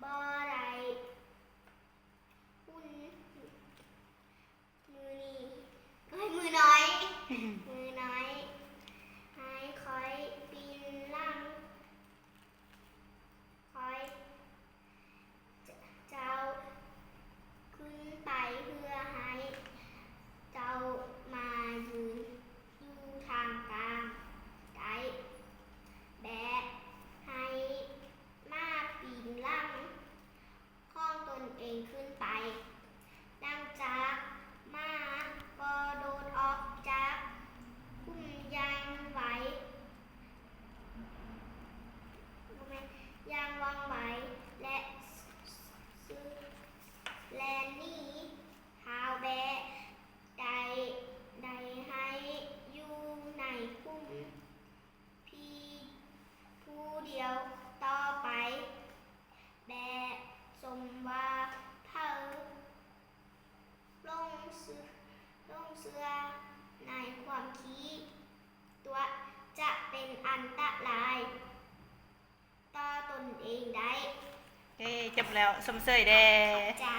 บ่ได้หุ่นมือนี่มือน้อยมือน้อยให้คอยปีนล่างคอยเจ้าขึ้นไปเพื่อให้เจ้ามายืนอยู่ทางกลางได้แบะให้มาปีนล่างข้องตนเองขึ้นไปดังจากมาก็โดดออกจากพุ่มยางไหวยางวางไหวและนี่เท้าแบะได้ให้อยู่ในพุ่มพี่ผู้เดียวต่อไปแบะสมว่าเธอลงเสือในความคิดตัวจะเป็นอันตรายต่อตนเองได้เอ้จบแล้วสมเสยเด้ใจ